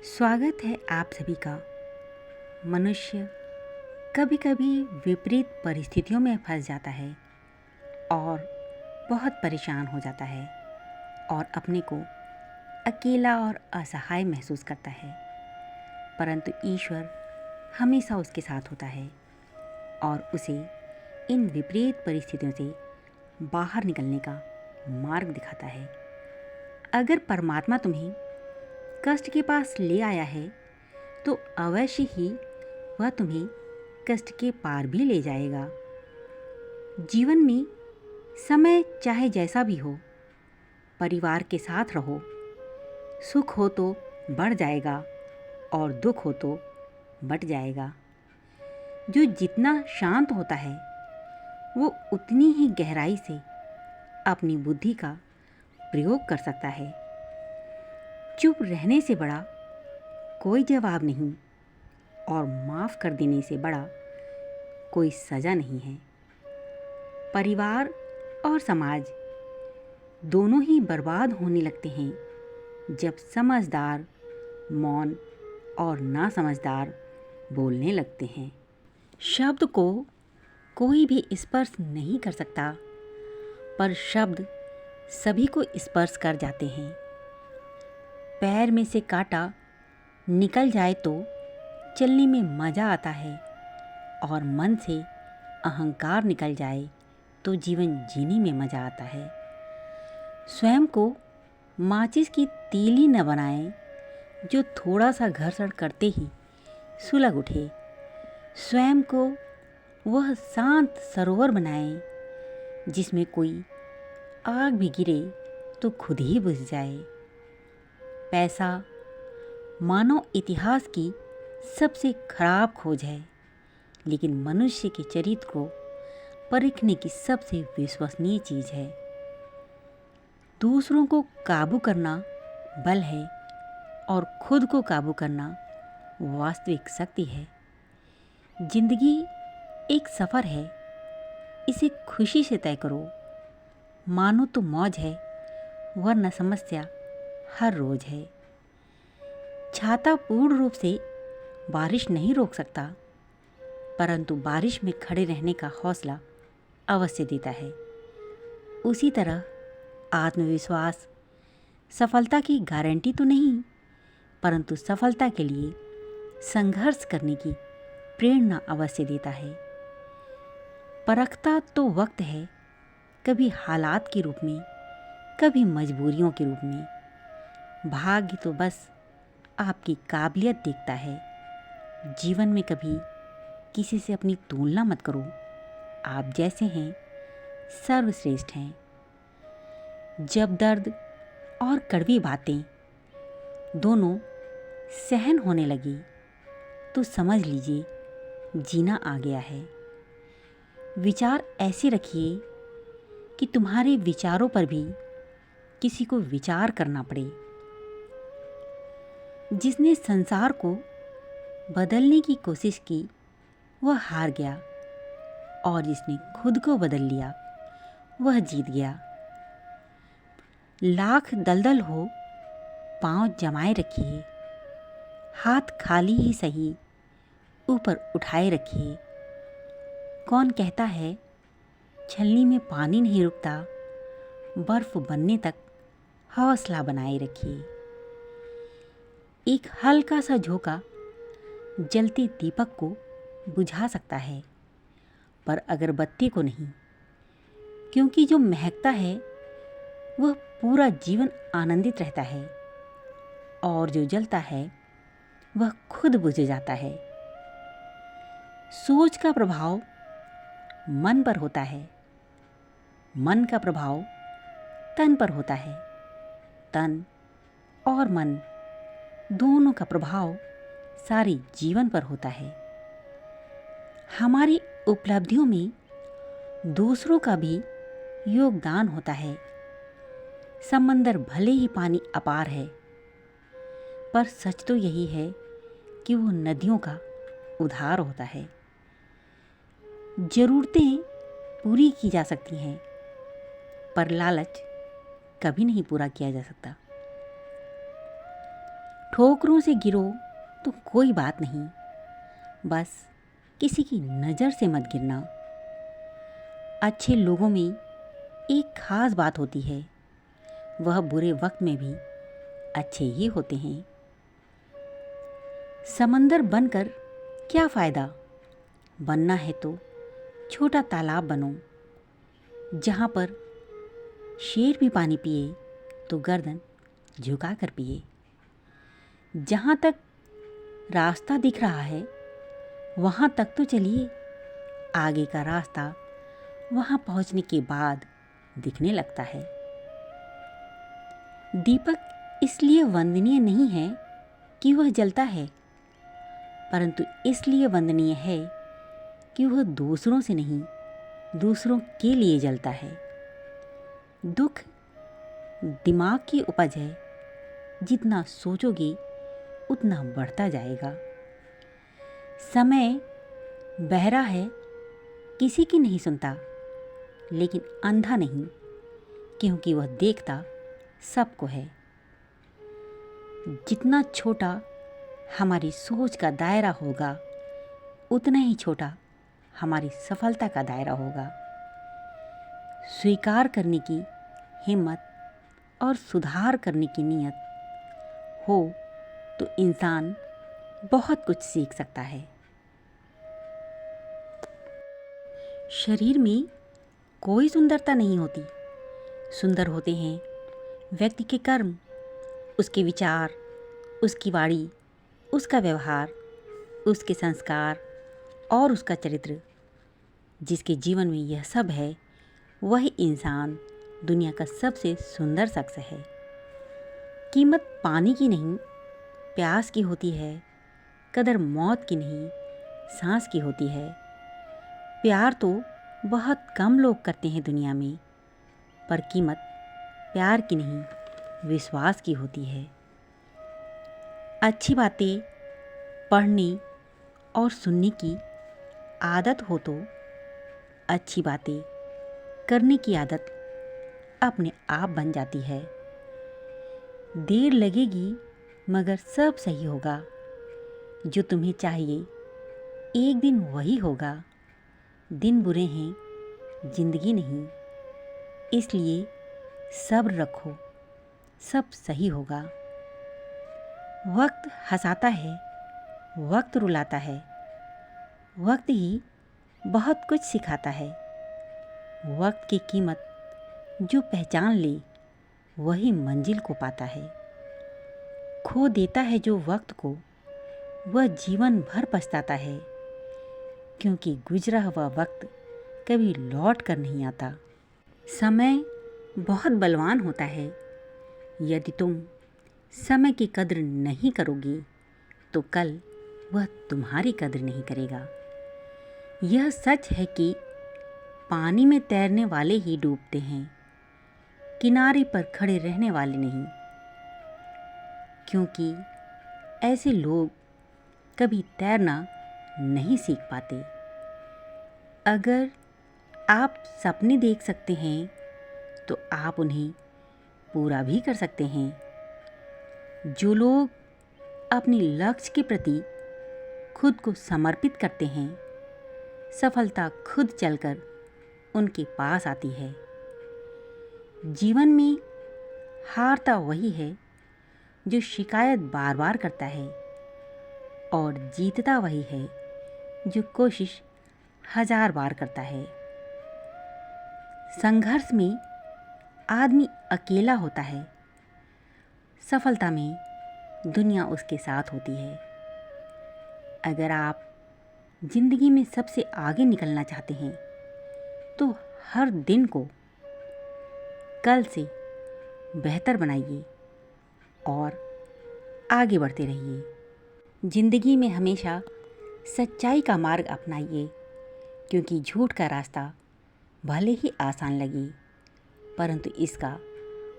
स्वागत है आप सभी का। मनुष्य कभी कभी विपरीत परिस्थितियों में फंस जाता है और बहुत परेशान हो जाता है और अपने को अकेला और असहाय महसूस करता है। परंतु ईश्वर हमेशा उसके साथ होता है और उसे इन विपरीत परिस्थितियों से बाहर निकलने का मार्ग दिखाता है। अगर परमात्मा तुम्हें कष्ट के पास ले आया है तो अवश्य ही वह तुम्हें कष्ट के पार भी ले जाएगा। जीवन में समय चाहे जैसा भी हो, परिवार के साथ रहो। सुख हो तो बढ़ जाएगा और दुख हो तो बट जाएगा। जो जितना शांत होता है वो उतनी ही गहराई से अपनी बुद्धि का प्रयोग कर सकता है। चुप रहने से बड़ा कोई जवाब नहीं और माफ़ कर देने से बड़ा कोई सज़ा नहीं है। परिवार और समाज दोनों ही बर्बाद होने लगते हैं जब समझदार मौन और नासमझदार बोलने लगते हैं। शब्द को कोई भी स्पर्श नहीं कर सकता, पर शब्द सभी को स्पर्श कर जाते हैं। पैर में से कांटा निकल जाए तो चलने में मज़ा आता है और मन से अहंकार निकल जाए तो जीवन जीने में मज़ा आता है। स्वयं को माचिस की तीली न बनाएं जो थोड़ा सा घर्षण करते ही सुलग उठे। स्वयं को वह शांत सरोवर बनाएं जिसमें कोई आग भी गिरे तो खुद ही बुझ जाए। पैसा मानव इतिहास की सबसे खराब खोज है, लेकिन मनुष्य के चरित्र को परखने की सबसे विश्वसनीय चीज़ है। दूसरों को काबू करना बल है और खुद को काबू करना वास्तविक शक्ति है। जिंदगी एक सफ़र है, इसे खुशी से तय करो। मानो तो मौज है, वरना समस्या हर रोज़ है। छाता पूर्ण रूप से बारिश नहीं रोक सकता, परंतु बारिश में खड़े रहने का हौसला अवश्य देता है। उसी तरह आत्मविश्वास सफलता की गारंटी तो नहीं, परंतु सफलता के लिए संघर्ष करने की प्रेरणा अवश्य देता है। परखता तो वक्त है, कभी हालात के रूप में, कभी मजबूरियों के रूप में। भाग्य तो बस आपकी काबिलियत देखता है। जीवन में कभी किसी से अपनी तुलना मत करो। आप जैसे हैं सर्वश्रेष्ठ हैं। जब दर्द और कड़वी बातें दोनों सहन होने लगी तो समझ लीजिए जीना आ गया है। विचार ऐसे रखिए कि तुम्हारे विचारों पर भी किसी को विचार करना पड़े। जिसने संसार को बदलने की कोशिश की वह हार गया और जिसने खुद को बदल लिया वह जीत गया। लाख दलदल हो पांव जमाए रखिए, हाथ खाली ही सही ऊपर उठाए रखिए। कौन कहता है छलनी में पानी नहीं रुकता, बर्फ बनने तक हौसला बनाए रखिए। एक हल्का सा झोंका जलते दीपक को बुझा सकता है, पर अगरबत्ती को नहीं, क्योंकि जो महकता है वह पूरा जीवन आनंदित रहता है और जो जलता है वह खुद बुझ जाता है। सोच का प्रभाव मन पर होता है, मन का प्रभाव तन पर होता है, तन और मन दोनों का प्रभाव सारे जीवन पर होता है। हमारी उपलब्धियों में दूसरों का भी योगदान होता है। समंदर भले ही पानी अपार है, पर सच तो यही है कि वो नदियों का उद्धार होता है। ज़रूरतें पूरी की जा सकती हैं, पर लालच कभी नहीं पूरा किया जा सकता। ठोकरों से गिरो तो कोई बात नहीं, बस किसी की नज़र से मत गिरना। अच्छे लोगों में एक खास बात होती है, वह बुरे वक्त में भी अच्छे ही होते हैं। समंदर बनकर क्या फ़ायदा, बनना है तो छोटा तालाब बनो, जहाँ पर शेर भी पानी पिए तो गर्दन झुका कर पिए। जहाँ तक रास्ता दिख रहा है वहाँ तक तो चलिए, आगे का रास्ता वहाँ पहुँचने के बाद दिखने लगता है। दीपक इसलिए वंदनीय नहीं है कि वह जलता है, परंतु इसलिए वंदनीय है कि वह दूसरों से नहीं, दूसरों के लिए जलता है। दुख दिमाग की उपज है, जितना सोचोगे उतना बढ़ता जाएगा। समय बहरा है, किसी की नहीं सुनता, लेकिन अंधा नहीं, क्योंकि वह देखता सबको है। जितना छोटा हमारी सोच का दायरा होगा, उतना ही छोटा हमारी सफलता का दायरा होगा। स्वीकार करने की हिम्मत और सुधार करने की नीयत हो तो इंसान बहुत कुछ सीख सकता है। शरीर में कोई सुंदरता नहीं होती, सुंदर होते हैं व्यक्ति के कर्म, उसके विचार, उसकी वाणी, उसका व्यवहार, उसके संस्कार और उसका चरित्र। जिसके जीवन में यह सब है, वही इंसान दुनिया का सबसे सुंदर शख्स है। कीमत पानी की नहीं, प्यास की होती है। कदर मौत की नहीं, सांस की होती है। प्यार तो बहुत कम लोग करते हैं दुनिया में, पर कीमत प्यार की नहीं, विश्वास की होती है। अच्छी बातें पढ़ने और सुनने की आदत हो तो अच्छी बातें करने की आदत अपने आप बन जाती है। देर लगेगी मगर सब सही होगा। जो तुम्हें चाहिए एक दिन वही होगा। दिन बुरे हैं, जिंदगी नहीं, इसलिए सब्र रखो, सब सही होगा। वक्त हंसाता है, वक्त रुलाता है, वक्त ही बहुत कुछ सिखाता है। वक्त की कीमत जो पहचान ले, वही मंजिल को पाता है। खो देता है जो वक्त को, वह जीवन भर पछताता है, क्योंकि गुजरा हुआ वक्त कभी लौट कर नहीं आता। समय बहुत बलवान होता है। यदि तुम समय की कद्र नहीं करोगे तो कल वह तुम्हारी कद्र नहीं करेगा। यह सच है कि पानी में तैरने वाले ही डूबते हैं, किनारे पर खड़े रहने वाले नहीं, क्योंकि ऐसे लोग कभी तैरना नहीं सीख पाते। अगर आप सपने देख सकते हैं तो आप उन्हें पूरा भी कर सकते हैं। जो लोग अपने लक्ष्य के प्रति खुद को समर्पित करते हैं, सफलता खुद चलकर उनके पास आती है। जीवन में हारता वही है जो शिकायत बार बार करता है, और जीतता वही है जो कोशिश 1000 बार करता है। संघर्ष में आदमी अकेला होता है, सफलता में दुनिया उसके साथ होती है। अगर आप जिंदगी में सबसे आगे निकलना चाहते हैं तो हर दिन को कल से बेहतर बनाइए और आगे बढ़ते रहिए। जिंदगी में हमेशा सच्चाई का मार्ग अपनाइए, क्योंकि झूठ का रास्ता भले ही आसान लगे, परंतु इसका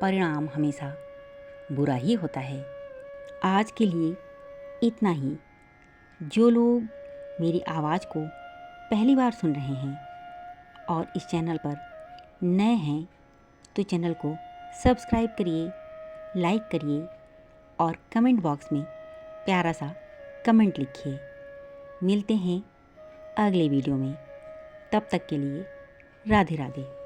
परिणाम हमेशा बुरा ही होता है। आज के लिए इतना ही। जो लोग मेरी आवाज़ को पहली बार सुन रहे हैं और इस चैनल पर नए हैं तो चैनल को सब्सक्राइब करिए, लाइक करिए और कमेंट बॉक्स में प्यारा सा कमेंट लिखिए। मिलते हैं अगले वीडियो में, तब तक के लिए राधे राधे।